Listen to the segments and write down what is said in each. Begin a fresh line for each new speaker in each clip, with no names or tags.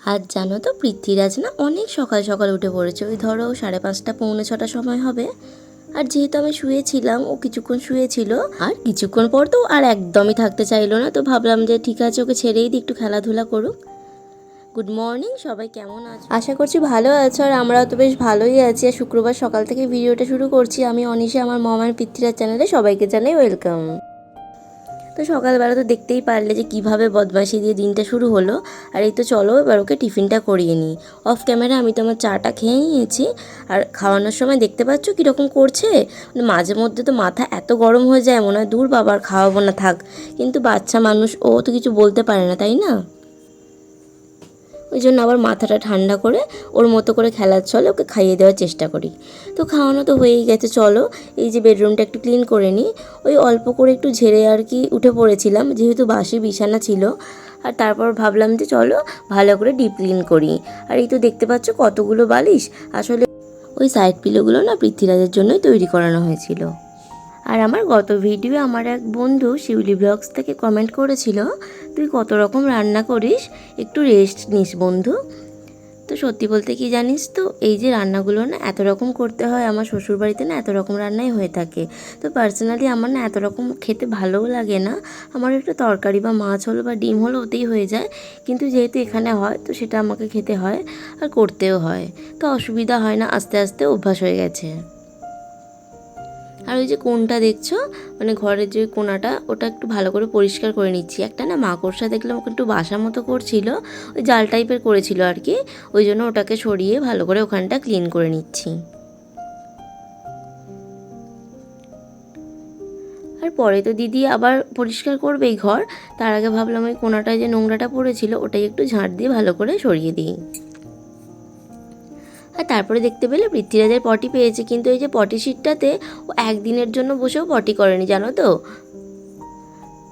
আজ জানো তো পৃথ্বীরাজ না অনেক সকাল সকাল উঠে পড়েছে। ওই ধরো 5:30 পৌনে 6টার সময় হবে। আর যেহেতু আমি শুয়েছিলাম, ও কিছুক্ষণ শুয়েছিল, আর কিছুক্ষণ পর তো আর একদমই থাকতে চাইলো না। তো ভাবলাম যে ঠিক আছে, ওকে ছেড়েই দিই, একটু খেলাধুলা করুক। গুড মর্নিং সবাই, কেমন আছো? আশা করছি ভালো আছো, আর আমরাও তো বেশ ভালোই আছি। আর শুক্রবার সকাল থেকে ভিডিওটা শুরু করছি। আমি অনিশা, আমার মম আর পৃথ্বীরাজ চ্যানেলে সবাইকে জানাই ওয়েলকাম। তো সকালবেলা তো দেখতেই পারলে যে কিভাবে বদমাইশি দিয়ে দিনটা শুরু হলো। আর এই তো চলো এবার ওকে টিফিনটা করিয়ে নিই। অফ ক্যামেরা আমি তো আমার চাটা খেয়ে নিয়েছি। আর খাওয়ানোর সময় দেখতে পাচ্ছ কীরকম করছে, মানে মাঝে মধ্যে তো মাথা এত গরম হয়ে যায়, মনে হয় দূর বাবার খাওয়াবো না থাক। কিন্তু বাচ্চা মানুষ, ও তো কিছু বলতে পারে না, তাই না? ওই জন্য আবার মাথাটা ঠান্ডা করে ওর মতো করে খেলার ছলে ওকে খাইয়ে দেওয়ার চেষ্টা করি। তো খাওয়ানো তো হয়েই গেছে, চলো এই যে বেডরুমটা একটু ক্লিন করে নিই। ওই অল্প করে একটু ঝেড়ে আর কি উঠে পড়েছিলাম, যেহেতু বাসি বিছানা ছিল। আর তারপর ভাবলাম যে চলো ভালো করে ডিপ ক্লিন করি। আর এই তো দেখতে পাচ্ছ কতগুলো বালিশ, আসলে ওই সাইড পিলোগুলো না পৃথ্বীরাজের জন্যই তৈরি করানো হয়েছিল। আর আমার গত ভিডিও আমার এক বন্ধু শিউলি ব্লগস থেকে কমেন্ট করেছিল, তুই কত রকম রান্না করিস, একটু রেস্ট নিস বন্ধু। তো সত্যি বলতে কি জানিস তো, এই যে রান্নাগুলো না এত রকম করতে হয়, আমার শ্বশুরবাড়িতে না এত রকম রান্নাই হয়ে থাকে। তো পার্সোনালি আমার না এত রকম খেতে ভালোও লাগে না। আমার একটু তরকারি বা মাছ হলো বা ডিম হলো ওতেই হয়ে যায়। কিন্তু যেহেতু এখানে হয় তো সেটা আমাকে খেতে হয়, আর করতেও হয়। তো অসুবিধা হয় না, আস্তে আস্তে অভ্যাস হয়ে গেছে। আর ওই যে কোণটা দেখছো, মানে ঘরের যে কোণাটা, ওটা একটু ভালো করে পরিষ্কার করে নিচ্ছি। একটা না মাকড়সা দেখলাম, ওকে একটু বাসা মতো করছিল, ওই জাল টাইপের করেছিল আর কি। ওই জন্য ওটাকে সরিয়ে ভালো করে ওখানটা ক্লিন করে নিচ্ছি। আর পরে তো দিদি আবার পরিষ্কার করবেই ঘর, তার আগে ভাবলাম ওই কোণাটায় যে নোংরাটা পড়েছিল ওটাই একটু ঝাঁট দিয়ে ভালো করে সরিয়ে দিই। আর তারপরে দেখতে পেলে পৃথ্বীরাজের পটি পেয়েছে, কিন্তু এই যে পটি সিটটাতে ও একদিনের জন্য বসেও পটি করেনি, জানো তো।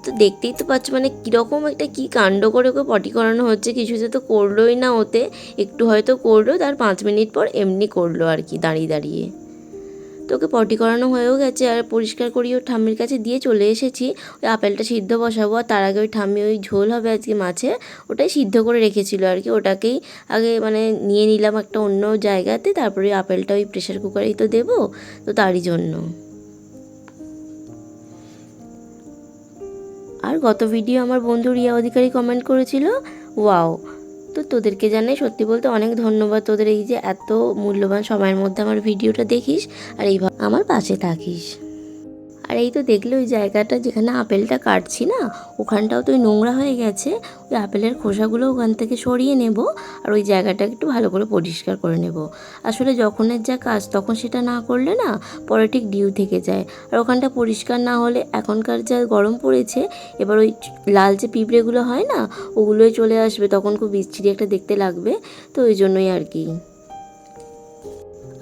তো দেখতেই তো পাচ্ছ, মানে কীরকম একটা কী কাণ্ড করে ওকে পটি করানো হচ্ছে। কিছুতে তো করলোই না ওতে, একটু হয়তো করলো, তার 5 মিনিট পর এমনি করলো আর কি দাঁড়িয়ে দাঁড়িয়ে। তো ওকে পটি করানো হয়েও গেছে, আর পরিষ্কার করিয়ে ওর ঠাম্মির কাছে দিয়ে চলে এসেছি। ওই আপেলটা সিদ্ধ বসাবো, আর তার আগে ওই ঠাম্মি ওই ঝোল হবে আজকে মাছের, ওটাই সিদ্ধ করে রেখেছিল আর কি। ওটাকেই আগে মানে নিয়ে নিলাম একটা অন্য জায়গাতে, তারপরে ওই আপেলটা ওই প্রেশার কুকারেই তো দেবো, তো তারই জন্য। আর গত ভিডিও আমার বন্ধু রিয়া অধিকারী কমেন্ট করেছিল, ওয়াও। তো তোদেরকে জানাই সত্যি বলতে অনেক ধন্যবাদ, তোদের এই যে এত মূল্যবান সময়ের মধ্যে আমার ভিডিওটা দেখিস আর এইভাবে আমার পাশে থাকিস। আর এই তো দেখলে ওই জায়গাটা যেখানে আপেলটা কাটছি না, ওখানটাও তো নোংরা হয়ে গেছে। ওই আপেলের খোসাগুলো ওখান থেকে সরিয়ে নেব, আর ওই জায়গাটা একটু ভালো করে পরিষ্কার করে নেব। আসলে যখনের যা কাজ তখন সেটা না করলে না পরে ঠিক ডিউ থেকে যায়। আর ওখানটা পরিষ্কার না হলে, এখনকার যা গরম পড়েছে, এবার ওই লাল যে পিঁপড়েগুলো হয় না, ওগুলোই চলে আসবে, তখন খুব বিচ্ছিরি একটা দেখতে লাগবে। তো ওই জন্যই আর কি।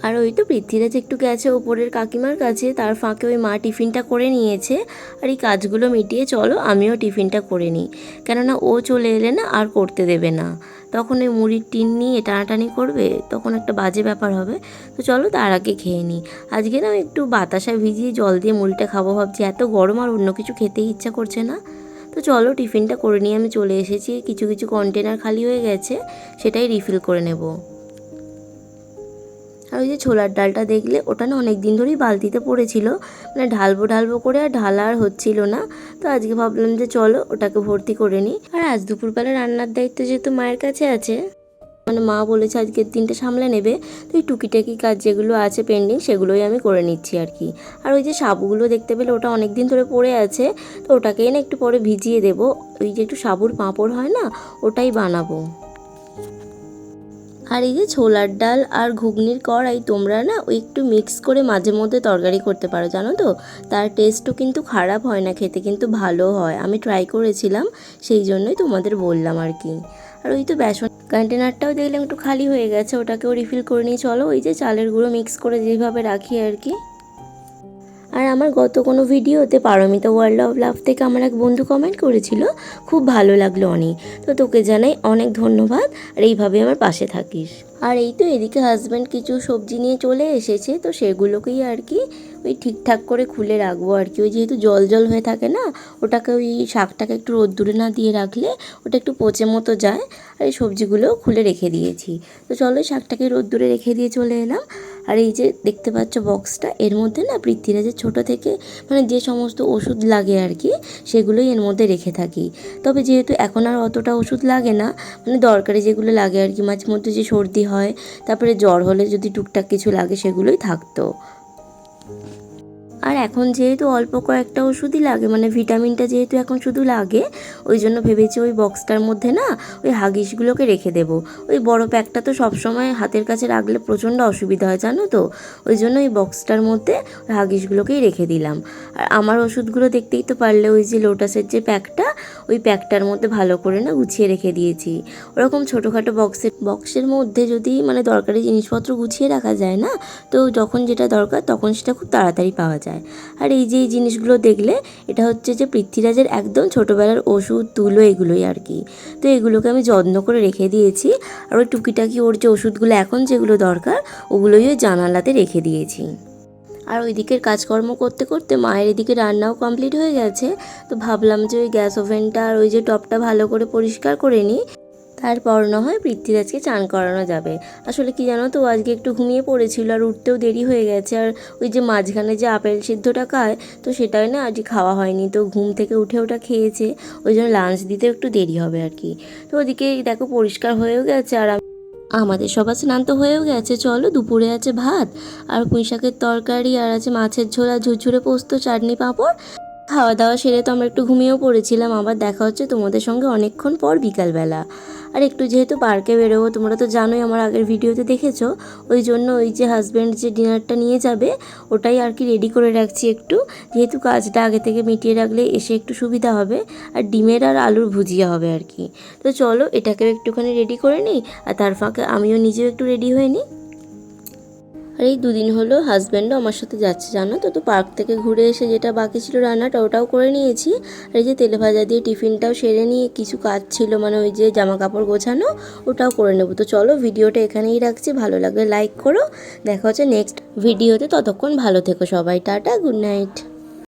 আর ওই তো পৃথ্বীরাজ একটু গেছে ওপরের কাকিমার কাছে, তার ফাঁকে ওই মা টিফিনটা করে নিয়েছে। আর এই কাজগুলো মিটিয়ে চলো আমিও টিফিনটা করে নিই, কেননা ও চলে এলে না আর করতে দেবে না। তখন ওই মুড়ির টিন নিয়ে টানাটানি করবে, তখন একটা বাজে ব্যাপার হবে। তো চলো তার আগে খেয়ে নিই। আজকে না একটু বাতাসা ভিজিয়ে জল দিয়ে মুড়িটা খাবো ভাবছি, এত গরম আর অন্য কিছু খেতেই ইচ্ছা করছে না। তো চলো টিফিনটা করে নিয়ে আমি চলে এসেছি। কিছু কিছু কন্টেনার খালি হয়ে গেছে, সেটাই রিফিল করে নেব। আর ওই যে ছোলার ডালটা দেখলে, ওটা না অনেক দিন ধরেই বালতিতে পড়েছিল, মানে ঢালবো ঢালবো করে আর ঢালা আর হচ্ছিল না। তো আজকে ভাবলাম যে চলো ওটাকে ভর্তি করে নিই। আর আজ দুপুরবেলা রান্নার দায়িত্ব যেহেতু মায়ের কাছে আছে, মানে মা বলেছে আজকের দিনটা সামলে নেবে, তো এই টুকিটাকি কাজ যেগুলো আছে পেন্ডিং সেগুলোই আমি করে নিচ্ছি আর কি। আর ওই যে সাবুগুলো দেখতে পেলে, ওটা অনেক দিন ধরে পড়ে আছে, তো ওটাকেই না একটু পরে ভিজিয়ে দেবো। ওই যে একটু সাবুর পাঁপড় হয় না, ওটাই বানাবো। আর এই যে ছোলার ডাল আর ঘুগনির কড়াই তোমরা না ওই একটু মিক্স করে মাঝে মধ্যে তরকারি করতে পারো, জানো তো। তার টেস্টও কিন্তু খারাপ হয় না, খেতে কিন্তু ভালো হয়। আমি ট্রাই করেছিলাম, সেই জন্যই তোমাদের বললাম আর কি। আর ওই তো বেসন কন্টেনারটাও দেখলাম একটু খালি হয়ে গেছে, ওটাকেও রিফিল করে নিয়ে চলো। ওই যে চালের গুঁড়ো মিক্স করে যেভাবে রাখি আর কি। আর আমার গত কোনো ভিডিওতে পারমিতা ওয়ার্ল্ড অফ লাভ থেকে আমার এক বন্ধু কমেন্ট করেছিল, খুব ভালো লাগলো অনি। তো তোকে জানাই অনেক ধন্যবাদ, আর এইভাবে আমার পাশে থাকিস। আর এই তো এদিকে হাজব্যান্ড কিছু সবজি নিয়ে চলে এসেছে, তো সেগুলোকেই আর কি ওই ঠিকঠাক করে খুলে রাখবো আর কি। ওই যেহেতু জল জল হয়ে থাকে না, ওটাকে ওই শাকটাকে একটু রোদ্দুরে না দিয়ে রাখলে ওটা একটু পচে মতো যায়। আর এই সবজিগুলো খুলে রেখে দিয়েছি। তো চলো শাকটাকে রোদ্দুরে রেখে দিয়ে চলে এলাম। আর এই যে দেখতে পাচ্ছ বক্সটা, এর মধ্যে না পৃথ্বীরাজের ছোটো থেকে মানে যে সমস্ত ওষুধ লাগে আর কি সেগুলোই এর মধ্যে রেখে থাকি। তবে যেহেতু এখন আর অতটা ওষুধ লাগে না, মানে দরকারি যেগুলো লাগে আর কি, মাঝে মধ্যে যে সর্দি হয়, তারপরে জ্বর হলে যদি টুকটাক কিছু লাগে সেগুলোই থাকতো। আর এখন যেহেতু অল্প কয়েকটা ওষুধই লাগে, মানে ভিটামিনটা যেহেতু এখন শুধু লাগে, ওই জন্য ভেবেছি ওই বক্সটার মধ্যে না ওই হাগিসগুলোকে রেখে দেবো। ওই বড় প্যাকটা তো সবসময় হাতের কাছে রাখলে প্রচণ্ড অসুবিধা হয় জানো তো, ওই জন্য ওই বক্সটার মধ্যে ওই হাগিসগুলোকেই রেখে দিলাম। আর আমার ওষুধগুলো দেখতেই তো পারলে, ওই যে লোটাসের যে প্যাকটা, ওই প্যাকটার মধ্যে ভালো করে না গুছিয়ে রেখে দিয়েছি। ওরকম ছোটোখাটো বক্সের মধ্যে যদি মানে দরকারি জিনিসপত্র গুছিয়ে রাখা যায় না, তো যখন যেটা দরকার তখন সেটা খুব তাড়াতাড়ি পাওয়া যায়। আর এই যে এই জিনিসগুলো দেখলে, এটা হচ্ছে যে পৃথ্বীরাজের একদম ছোটোবেলার ওষুধ তুলো এগুলোই আর কি। তো এগুলোকে আমি যত্ন করে রেখে দিয়েছি। আর ওই টুকিটাকি ওর যে ওষুধগুলো এখন যেগুলো দরকার, ওগুলোই ওই জানালাতে রেখে দিয়েছি। আর ওই দিকের কাজকর্ম করতে করতে মায়ের এদিকে রান্নাও কমপ্লিট হয়ে গেছে। তো ভাবলাম যে ওই গ্যাস ওভেনটা আর ওই যে টপটা ভালো করে পরিষ্কার করে নিই, তারপর না হয় পৃথ্বীরাজকে চান করানো যাবে। আসলে কি জানো তো, আজকে একটু ঘুমিয়ে পড়েছিল আর উঠতেও দেরি হয়ে গেছে। আর ওই যে মাঝখানে যে আপেল সিদ্ধটা খায়, তো সেটাই না আজকে খাওয়া হয়নি, তো ঘুম থেকে উঠে ওটা খেয়েছে, ওই জন্য লাঞ্চ দিতেও একটু দেরি হবে আর কি। তো ওদিকে দেখো পরিষ্কার হয়েও গেছে। আর আমাদের সবার স্নান তো হয়েও গেছে। চলো দুপুরে আছে ভাত আর পুঁই শাকের তরকারি, আর আছে মাছের ঝোল আর ঝুরঝুরে পোস্ত, চাটনি, পাঁপড়। খাওয়া দাওয়া সেরে তো আমরা একটু ঘুমিয়েও পড়েছিলাম। আবার দেখা হচ্ছে তোমাদের সঙ্গে অনেকক্ষণ পর বিকালবেলা। আর একটু যেহেতু পার্কে বেরোবো, তোমরা তো জানোই, আমার আগের ভিডিওতে দেখেছো, ওই জন্য ওই যে হাজব্যান্ড যে ডিনারটা নিয়ে যাবে ওটাই আর কি রেডি করে রাখছি একটু, যেহেতু কাজটা আগে থেকে মিটিয়ে রাখলে এসে একটু সুবিধা হবে। আর ডিমের আর আলুর ভুজিয়া হবে আর কি। তো চলো এটাকেও একটুখানি রেডি করে নিই, আর তার ফাঁকে আমিও নিজেও একটু রেডি হয়ে নিই। আর এই দুদিন হলো হাজব্যান্ডও আমার সাথে যাচ্ছে জানো তো। তো পার্ক থেকে ঘুরে এসে যেটা বাকি ছিল রান্নাটা, ওটাও করে নিয়েছি। আর এই যে তেলে ভাজা দিয়ে টিফিনটাও সেরে নিয়ে কিছু কাজ ছিল, মানে ওই যে জামা কাপড় গোছানো, ওটাও করে নেবো। তো চলো ভিডিওটা এখানেই রাখছি, ভালো লাগলে লাইক করো। দেখা হচ্ছে নেক্সট ভিডিওতে, ততক্ষণ ভালো থেকো সবাই, টাটা, গুড নাইট।